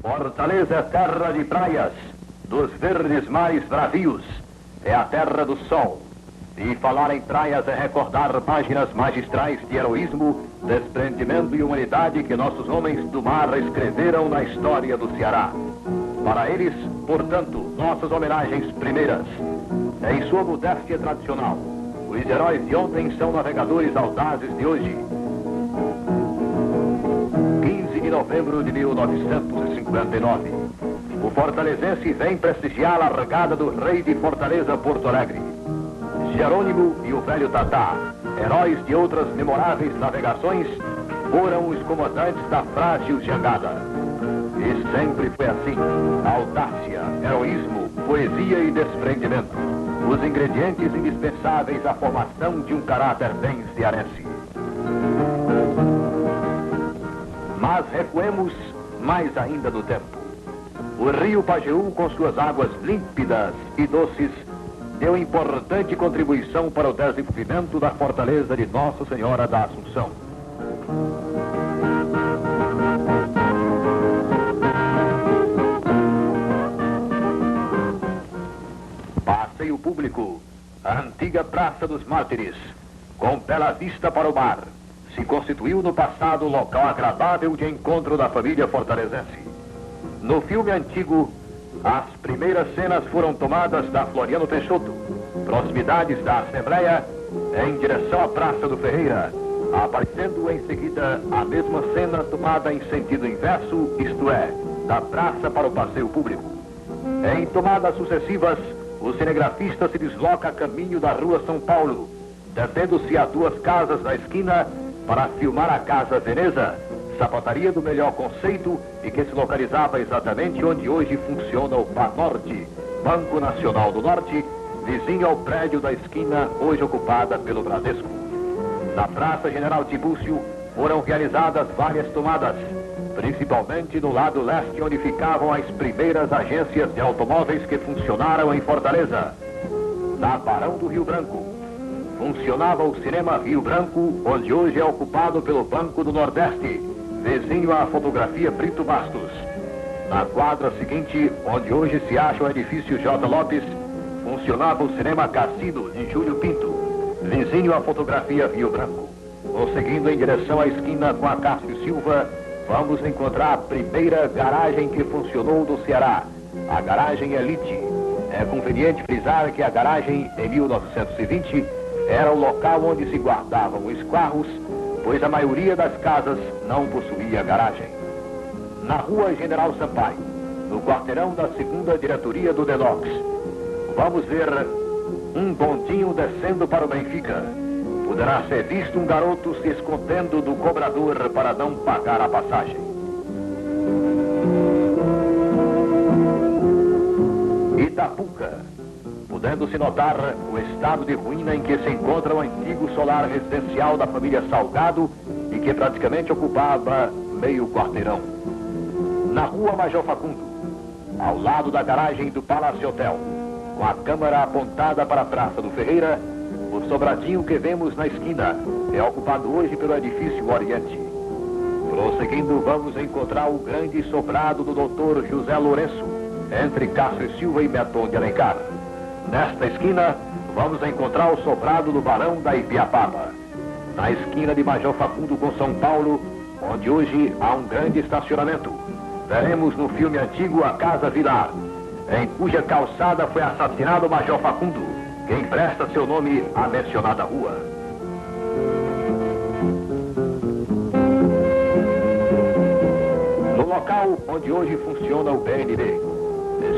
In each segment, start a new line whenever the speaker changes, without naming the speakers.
Fortaleza é terra de praias, dos verdes mares bravios, é a terra do sol. E falar em praias é recordar páginas magistrais de heroísmo, desprendimento e humanidade que nossos homens do mar escreveram na história do Ceará. Para eles, portanto, nossas homenagens primeiras. Em sua modéstia tradicional, os heróis de ontem são navegadores audazes de hoje. 15 de novembro de 1959. O fortalezense vem prestigiar a largada do rei de Fortaleza, Porto Alegre. Jerônimo e o velho Tatá, heróis de outras memoráveis navegações, foram os comandantes da frágil jangada. E sempre foi assim: audácia, heroísmo, poesia e desprendimento, os ingredientes indispensáveis à formação de um caráter bem cearense. Mas recuemos mais ainda no tempo. O rio Pajeú, com suas águas límpidas e doces, deu importante contribuição para o desenvolvimento da fortaleza de Nossa Senhora da Assunção. Passeio público, a antiga Praça dos Mártires, com bela vista para o mar, se constituiu no passado local agradável de encontro da família fortalezense. No filme antigo, as primeiras cenas foram tomadas da Floriano Peixoto, proximidades da Assembleia, em direção à Praça do Ferreira, aparecendo em seguida a mesma cena tomada em sentido inverso, isto é, da praça para o passeio público. Em tomadas sucessivas, o cinegrafista se desloca a caminho da Rua São Paulo, detendo-se a duas casas da esquina para filmar a Casa Veneza, sapataria do melhor conceito e que se localizava exatamente onde hoje funciona o Banorte, Banco Nacional do Norte, vizinho ao prédio da esquina hoje ocupada pelo Bradesco. Na Praça General Tibúrcio foram realizadas várias tomadas, principalmente no lado leste, onde ficavam as primeiras agências de automóveis que funcionaram em Fortaleza. Na Barão do Rio Branco funcionava o Cinema Rio Branco, onde hoje é ocupado pelo Banco do Nordeste, vizinho à Fotografia Brito Bastos. Na quadra seguinte, onde hoje se acha o edifício J. Lopes, funcionava o Cinema Cassino de Júlio Pinto, vizinho à Fotografia Rio Branco. Prosseguindo em direção à esquina com a Cássio Silva, vamos encontrar a primeira garagem que funcionou no Ceará, a Garagem Elite. É conveniente frisar que a garagem, em 1920, era o local onde se guardavam os carros, pois a maioria das casas não possuía garagem. Na Rua General Sampaio, no quarteirão da segunda diretoria do Denox, vamos ver um bondinho descendo para o Benfica. Poderá ser visto um garoto se escondendo do cobrador para não pagar a passagem. Itapuca, podendo-se notar o estado de ruína em que se encontra o antigo solar residencial da família Salgado e que praticamente ocupava meio quarteirão. Na Rua Major Facundo, ao lado da garagem do Palace Hotel, com a câmara apontada para a Praça do Ferreira, o sobradinho que vemos na esquina é ocupado hoje pelo edifício Oriente. Prosseguindo, vamos encontrar o grande sobrado do Dr. José Lourenço, entre Cássio Silva e Meton de Alencar. Nesta esquina, vamos encontrar o sobrado do Barão da Ibiapaba. Na esquina de Major Facundo com São Paulo, onde hoje há um grande estacionamento, veremos no filme antigo a Casa Vilar, em cuja calçada foi assassinado o Major Facundo, que empresta seu nome à mencionada rua. No local onde hoje funciona o BNB,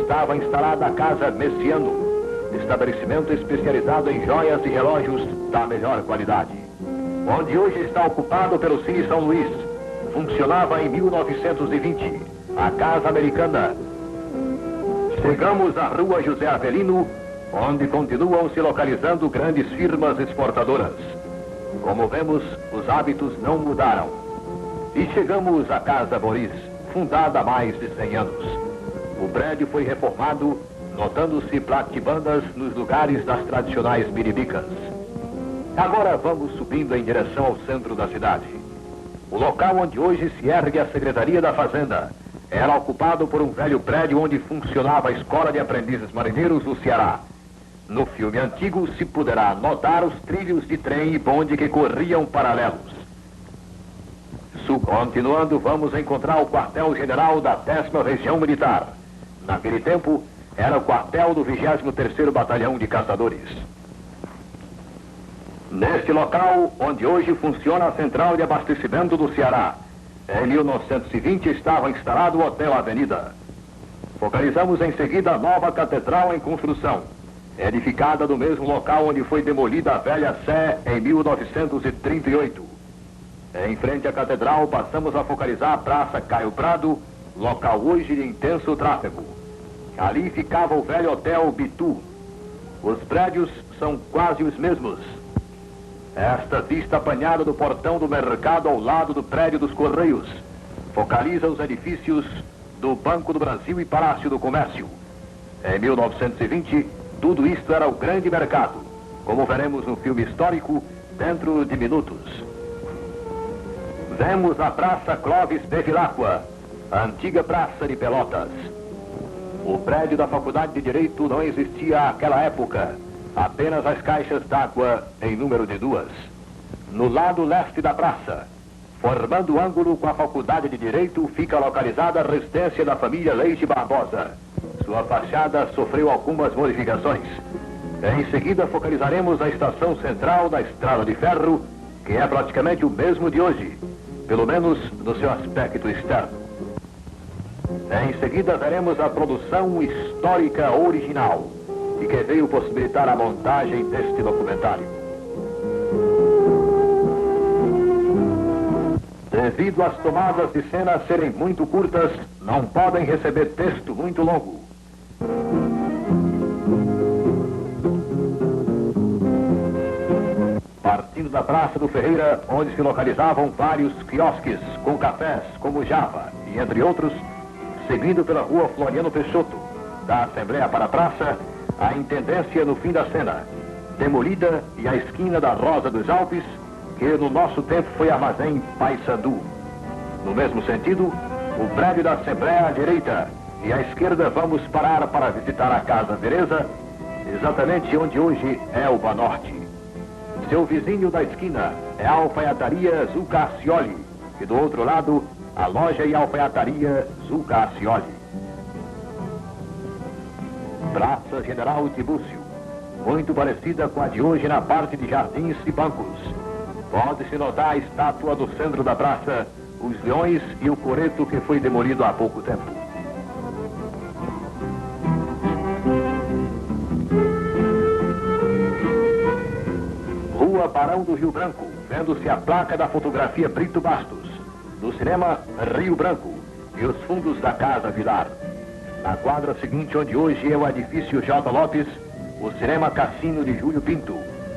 estava instalada a Casa Messiano, estabelecimento especializado em joias e relógios da melhor qualidade. Onde hoje está ocupado pelo Cine São Luís, funcionava em 1920 a Casa Americana. Chegamos à Rua José Avelino, onde continuam se localizando grandes firmas exportadoras. Como vemos, os hábitos não mudaram. E chegamos à Casa Boris, fundada há mais de 100 anos. O prédio foi reformado, notando-se platibandas nos lugares das tradicionais biribicas. Agora vamos subindo em direção ao centro da cidade. O local onde hoje se ergue a Secretaria da Fazenda, era ocupado por um velho prédio onde funcionava a Escola de Aprendizes Marinheiros do Ceará. No filme antigo se poderá notar os trilhos de trem e bonde que corriam paralelos. Continuando, vamos encontrar o quartel-general da 10ª Região Militar. Naquele tempo, era o quartel do 23º Batalhão de Caçadores. Neste local, onde hoje funciona a Central de Abastecimento do Ceará, em 1920 estava instalado o Hotel Avenida. Focalizamos em seguida a nova catedral em construção, edificada no mesmo local onde foi demolida a velha Sé em 1938. Em frente à catedral, passamos a focalizar a Praça Caio Prado, local hoje de intenso tráfego. Ali ficava o velho Hotel Bitu. Os prédios são quase os mesmos. Esta vista apanhada do portão do mercado ao lado do prédio dos Correios focaliza os edifícios do Banco do Brasil e Palácio do Comércio. Em 1920, tudo isto era o grande mercado, como veremos no filme histórico dentro de minutos. Vemos a Praça Clóvis Bevilacqua, a antiga Praça de Pelotas. O prédio da Faculdade de Direito não existia àquela época, apenas as caixas d'água em número de 2. No lado leste da praça, formando ângulo com a Faculdade de Direito, fica localizada a residência da família Leite Barbosa. Sua fachada sofreu algumas modificações. Em seguida, focalizaremos a estação central da Estrada de Ferro, que é praticamente o mesmo de hoje, pelo menos no seu aspecto externo. Em seguida, veremos a produção histórica original, e que veio possibilitar a montagem deste documentário. Devido às tomadas de cena serem muito curtas, não podem receber texto muito longo. Partindo da Praça do Ferreira, onde se localizavam vários quiosques com cafés como Java e entre outros, seguindo pela rua Floriano Peixoto, da Assembleia para a Praça, a Intendência no fim da cena, demolida, e a esquina da Rosa dos Alpes, que no nosso tempo foi Armazém Paysandu. No mesmo sentido, o prédio da Assembleia à direita, e à esquerda vamos parar para visitar a Casa Teresa, exatamente onde hoje é o Banorte. Seu vizinho da esquina é a Alfaiataria Zuccacioli, e do outro lado, a loja e alfaiataria Zuccacioli. Praça General Tibúcio, muito parecida com a de hoje na parte de jardins e bancos. Pode-se notar a estátua do centro da praça, os leões e o coreto que foi demolido há pouco tempo. Rua Barão do Rio Branco, vendo-se a placa da fotografia Brito Bastos, do cinema Rio Branco e os fundos da Casa Vilar. Na quadra seguinte, onde hoje é o edifício J. Lopes, o cinema Cassino de Júlio Pinto,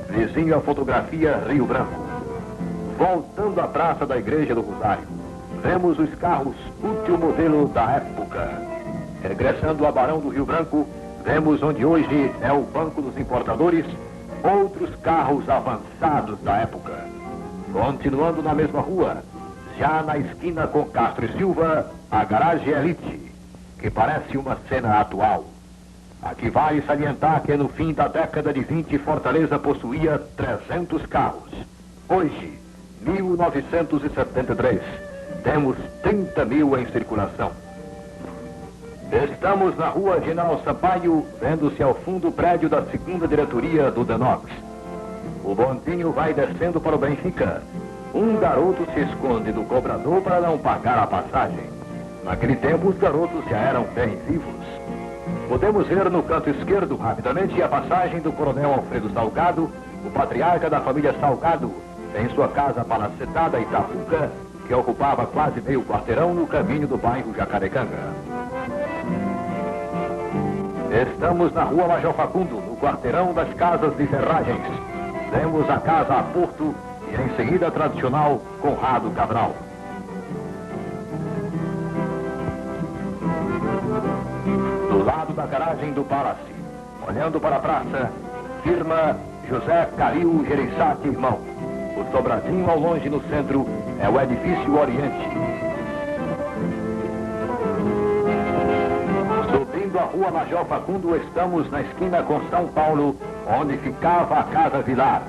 vizinho à fotografia Rio Branco. Voltando à praça da Igreja do Rosário, vemos os carros último modelo da época. Regressando a Barão do Rio Branco, vemos onde hoje é o Banco dos Importadores, outros carros avançados da época. Continuando na mesma rua, já na esquina com Castro e Silva, a Garagem Elite, que parece uma cena atual. Aqui vale salientar que no fim da década de 20, Fortaleza possuía 300 carros. Hoje, 1973, temos 30 mil em circulação. Estamos na rua General Sampaio, vendo-se ao fundo o prédio da 2ª diretoria do Denox. O bondinho vai descendo para o Benfica. Um garoto se esconde do cobrador para não pagar a passagem. Naquele tempo, os garotos já eram bem vivos. Podemos ver no canto esquerdo, rapidamente, a passagem do coronel Alfredo Salgado, o patriarca da família Salgado, em sua casa palacetada Itapuca, que ocupava quase meio quarteirão no caminho do bairro Jacarecanga. Estamos na rua Major Facundo, no quarteirão das Casas de Ferragens. Temos a Casa a Porto e, em seguida, a tradicional Conrado Cabral. Do lado da garagem do Palace, olhando para a praça, firma José Calil Gereissati Irmão. O sobradinho ao longe no centro é o edifício Oriente. Rua Major Facundo, estamos na esquina com São Paulo, onde ficava a Casa Vilar,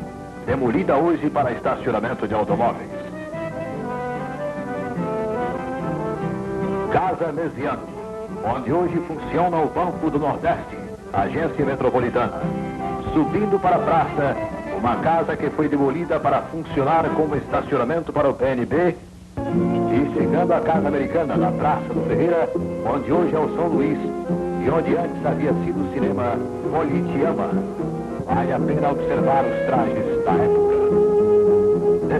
demolida hoje para estacionamento de automóveis. Casa Mesiano, onde hoje funciona o Banco do Nordeste, agência metropolitana. Subindo para a praça, uma casa que foi demolida para funcionar como estacionamento para o PNB, e chegando à Casa Americana, na Praça do Ferreira, onde hoje é o São Luís, e onde antes havia sido o cinema Politeama. Vale a pena observar os trajes da época.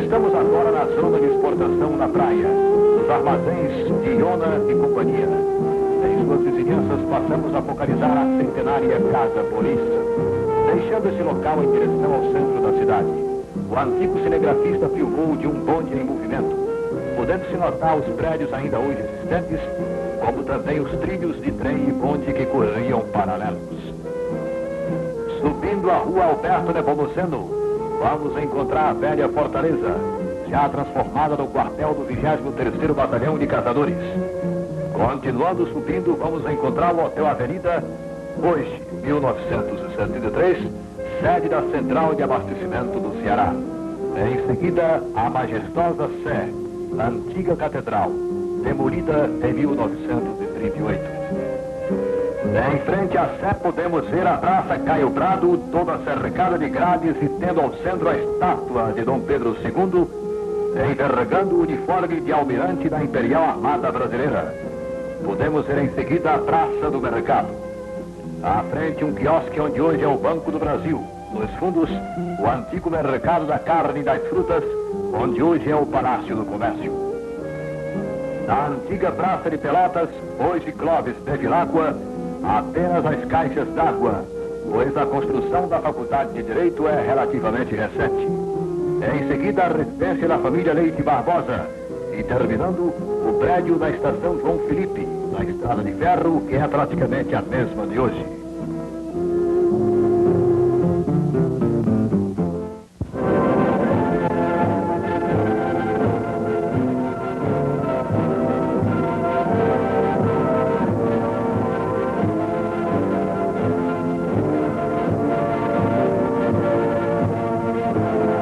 Estamos agora na zona de exportação na praia, nos armazéns de Iona e companhia. Em suas vizinhanças passamos a focalizar a centenária Casa Boris, deixando esse local em direção ao centro da cidade. O antigo cinegrafista filmou de um bonde em movimento, podendo-se notar os prédios ainda hoje existentes, como também os trilhos de trem e bonde que corriam paralelos. Subindo a rua Alberto Nepomuceno, vamos encontrar a velha fortaleza, já transformada no quartel do 23º Batalhão de Caçadores. Continuando subindo, vamos encontrar o Hotel Avenida, hoje, 1973, sede da Central de Abastecimento do Ceará. Em seguida, a majestosa Sé, antiga catedral, demolida em 1938. Em frente à Sé podemos ver a Praça Caio Prado, toda cercada de grades e tendo ao centro a estátua de Dom Pedro II, envergando o uniforme de almirante da Imperial Armada Brasileira. Podemos ver em seguida a Praça do Mercado. À frente um quiosque onde hoje é o Banco do Brasil. Nos fundos, o antigo Mercado da Carne e das Frutas, onde hoje é o Palácio do Comércio. Na antiga Praça de Pelotas, hoje Clóvis Bevilacqua, apenas as caixas d'água, pois a construção da Faculdade de Direito é relativamente recente. Em seguida, a residência da família Leite Barbosa e, terminando, o prédio da Estação João Felipe, na Estrada de Ferro, que é praticamente a mesma de hoje.